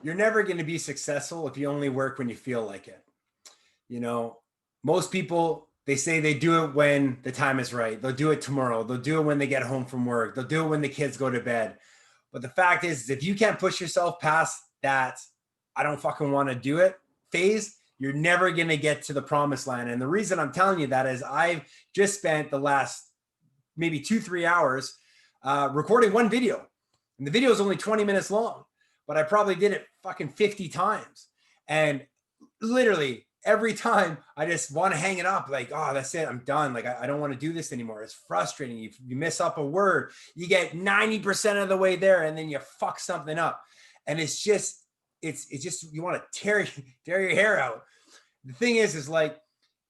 You're never going to be successful if you only work when you feel like it. You know, most people, they say they do it when the time is right. They'll do it tomorrow. They'll do it when they get home from work. They'll do it when the kids go to bed. But the fact is if you can't push yourself past that, I don't fucking want to do it phase, you're never going to get to the promised land. And the reason I'm telling you that is I've just spent the last maybe 2, 3 hours recording one video. And the video is only 20 minutes long, but I probably did it fucking 50 times. And literally every time I just want to hang it up, like, oh, that's it, I'm done. Like, I don't want to do this anymore. It's frustrating. You miss up a word, you get 90% of the way there, and then you fuck something up. And it's just, you want to tear your hair out. The thing is like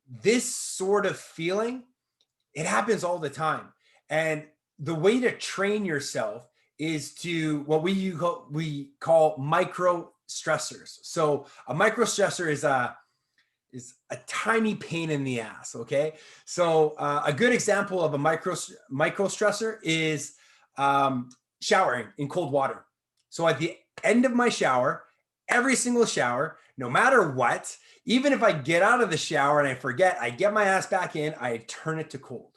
this sort of feeling, it happens all the time. And the way to train yourself is to what we call micro stressors. So a micro stressor is a tiny pain in the ass. Okay. So a good example of a micro stressor is showering in cold water. So at the end of my shower, every single shower, no matter what, even if I get out of the shower and I forget, I get my ass back in, I turn it to cold.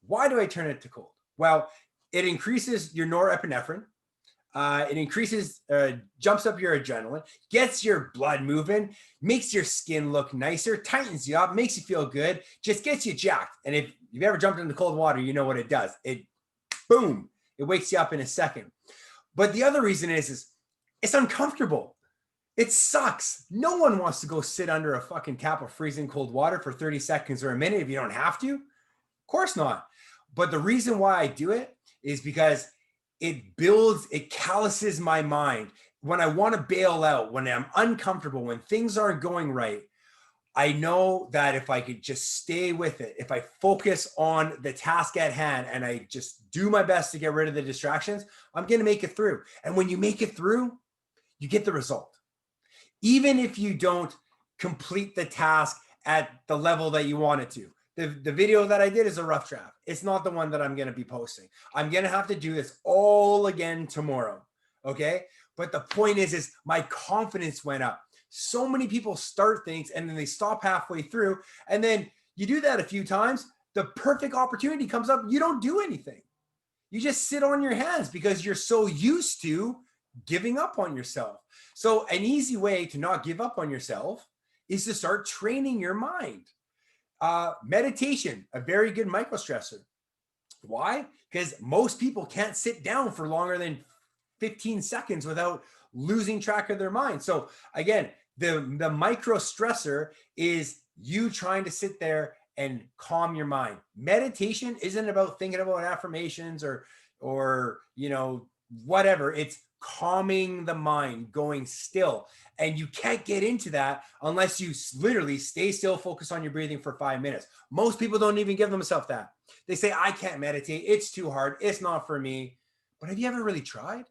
Why do I turn it to cold? Well, it increases your norepinephrine. It increases, jumps up your adrenaline, gets your blood moving, makes your skin look nicer, tightens you up, makes you feel good, just gets you jacked. And if you've ever jumped into cold water, you know what it does. Boom, it wakes you up in a second. But the other reason is it's uncomfortable. It sucks. No one wants to go sit under a fucking tap of freezing cold water for 30 seconds or a minute if you don't have to. Of course not. But the reason why I do it is because it calluses my mind. When I want to bail out, when I'm uncomfortable, when things aren't going right, I know that if I could just stay with it, if I focus on the task at hand and I just do my best to get rid of the distractions, I'm going to make it through. And when you make it through, you get the result. Even if you don't complete the task at the level that you want it to. The video that I did is a rough draft. It's not the one that I'm going to be posting. I'm going to have to do this all again tomorrow. Okay. But the point is my confidence went up. So many people start things and then they stop halfway through. And then you do that a few times. The perfect opportunity comes up. You don't do anything. You just sit on your hands because you're so used to giving up on yourself. So an easy way to not give up on yourself is to start training your mind. Meditation, a very good micro stressor. Why? Because most people can't sit down for longer than 15 seconds without losing track of their mind. So again, the micro stressor is you trying to sit there and calm your mind. Meditation isn't about thinking about affirmations or whatever. It's calming the mind, going still. And you can't get into that unless you literally stay still, focus on your breathing for 5 minutes. Most people don't even give themselves that. They say, I can't meditate. It's too hard. It's not for me. But have you ever really tried?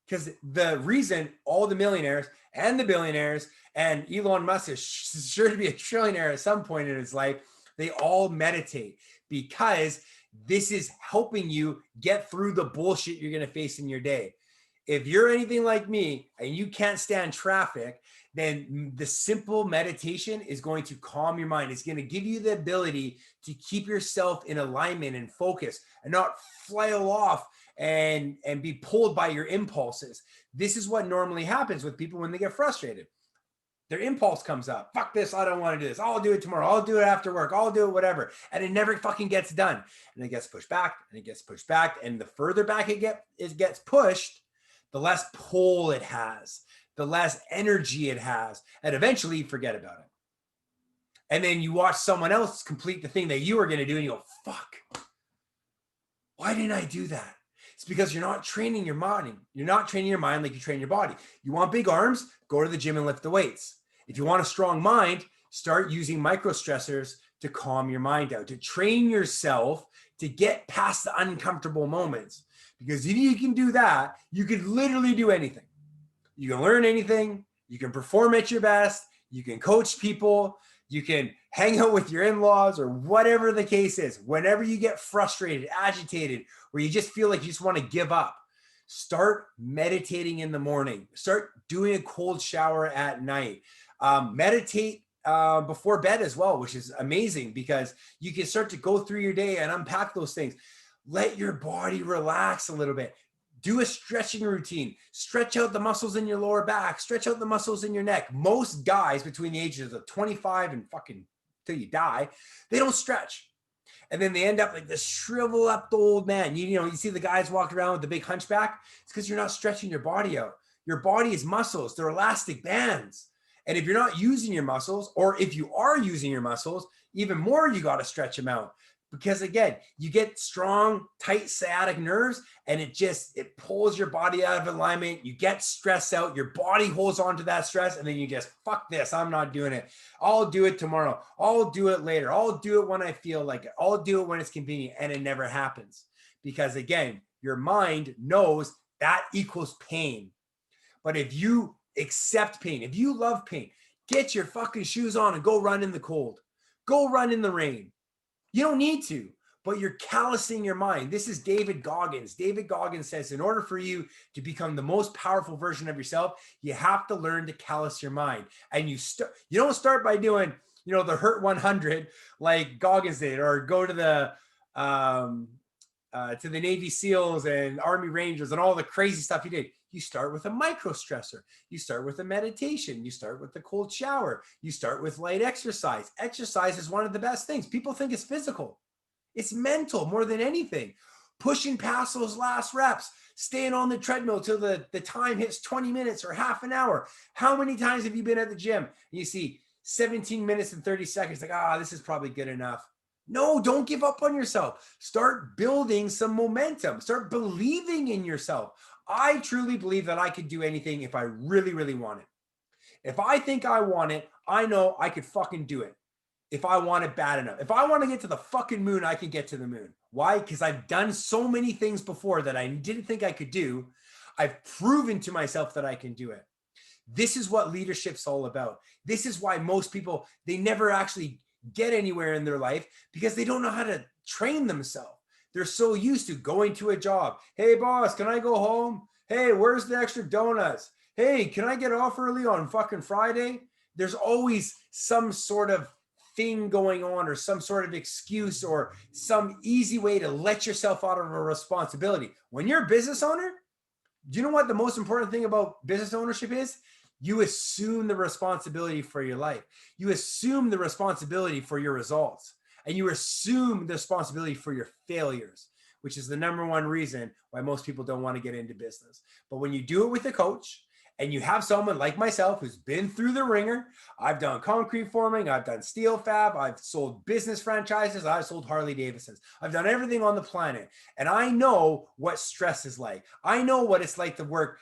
Because the reason all the millionaires and the billionaires and Elon Musk is sure to be a trillionaire at some point in his life, they all meditate because this is helping you get through the bullshit you're going to face in your day. If you're anything like me and you can't stand traffic, then the simple meditation is going to calm your mind. It's going to give you the ability to keep yourself in alignment and focus and not flail off and be pulled by your impulses. This is what normally happens with people when they get frustrated. Their impulse comes up. Fuck this. I don't want to do this. I'll do it tomorrow. I'll do it after work. I'll do it, whatever. And it never fucking gets done. And it gets pushed back and it gets pushed back. And the further back it gets pushed, the less pull it has, the less energy it has. And eventually you forget about it. And then you watch someone else complete the thing that you were going to do and you go, fuck, why didn't I do that? It's because you're not training your mind. You're not training your mind like you train your body. You want big arms? Go to the gym and lift the weights. If you want a strong mind, start using micro stressors to calm your mind out, to train yourself to get past the uncomfortable moments. Because if you can do that, you can literally do anything. You can learn anything. You can perform at your best. You can coach people. You can hang out with your in-laws or whatever the case is. Whenever you get frustrated, agitated, where you just feel like you just want to give up, Start meditating in the morning. Start doing a cold shower at night. Meditate before bed as well, which is amazing because you can start to go through your day and unpack those things. Let your body relax a little bit. Do a stretching routine. Stretch out the muscles in your lower back. Stretch out the muscles in your neck. Most guys between the ages of 25 and fucking till you die, they don't stretch. And then they end up like this shrivel up old man. You know, you see the guys walking around with the big hunchback. It's because you're not stretching your body out. Your body is muscles. They're elastic bands. And if you're not using your muscles, or if you are using your muscles, even more, you got to stretch them out. Because again, you get strong, tight sciatic nerves, and it pulls your body out of alignment. You get stressed out. Your body holds on to that stress, and then you just, fuck this, I'm not doing it. I'll do it tomorrow. I'll do it later. I'll do it when I feel like it. I'll do it when it's convenient, and it never happens. Because again, your mind knows that equals pain. But if you accept pain, if you love pain, get your fucking shoes on and go run in the cold. Go run in the rain. You don't need to, but you're callousing your mind. This is David Goggins. David Goggins says, in order for you to become the most powerful version of yourself, you have to learn to callous your mind. And you don't start by doing, you know, the Hurt 100 like Goggins did, or go to the Navy SEALs and Army Rangers and all the crazy stuff he did. You start with a micro stressor. You start with a meditation. You start with the cold shower. You start with light exercise. Exercise is one of the best things. People think it's physical. It's mental more than anything. Pushing past those last reps, staying on the treadmill till the time hits 20 minutes or half an hour. How many times have you been at the gym and you see 17 minutes and 30 seconds, like, this is probably good enough. No, don't give up on yourself. Start building some momentum. Start believing in yourself. I truly believe that I could do anything if I really, really want it. If I think I want it, I know I could fucking do it. If I want it bad enough. If I want to get to the fucking moon, I can get to the moon. Why? Because I've done so many things before that I didn't think I could do. I've proven to myself that I can do it. This is what leadership's all about. This is why most people, they never actually get anywhere in their life, because they don't know how to train themselves. They're so used to going to a job. Hey, boss, can I go home? Hey, where's the extra donuts? Hey, can I get off early on fucking Friday? There's always some sort of thing going on, or some sort of excuse, or some easy way to let yourself out of a responsibility. When you're a business owner, do you know what the most important thing about business ownership is? You assume the responsibility for your life. You assume the responsibility for your results. And you assume the responsibility for your failures, which is the number one reason why most people don't want to get into business. But when you do it with a coach, and you have someone like myself who's been through the ringer, I've done concrete forming, I've done steel fab, I've sold business franchises, I've sold Harley Davidsons. I've done everything on the planet. And I know what stress is like. I know what it's like to work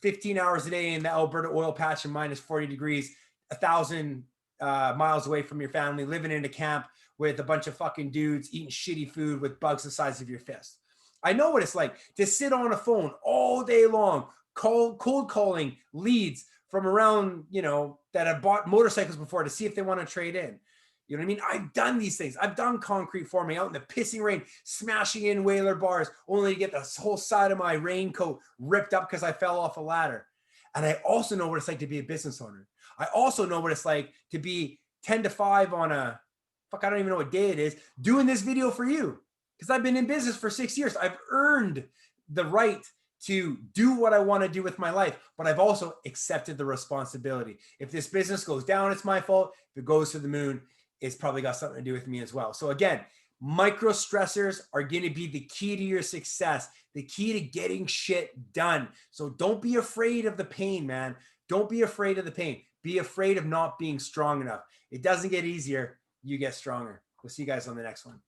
15 hours a day in the Alberta oil patch in minus 40 degrees, 1,000 miles away from your family, living in a camp with a bunch of fucking dudes eating shitty food with bugs the size of your fist. I know what it's like to sit on a phone all day long, cold calling leads from around, that have bought motorcycles before to see if they want to trade in. You know what I mean? I've done these things. I've done concrete forming out in the pissing rain, smashing in Whaler bars, only to get the whole side of my raincoat ripped up because I fell off a ladder. And I also know what it's like to be a business owner. I also know what it's like to be 10 to 5 on I don't even know what day it is, doing this video for you. Because I've been in business for 6 years. I've earned the right to do what I want to do with my life, but I've also accepted the responsibility. If this business goes down, it's my fault. If it goes to the moon, it's probably got something to do with me as well. So again, micro stressors are going to be the key to your success, the key to getting shit done. So don't be afraid of the pain, man. Don't be afraid of the pain. Be afraid of not being strong enough. It doesn't get easier. You get stronger. We'll see you guys on the next one.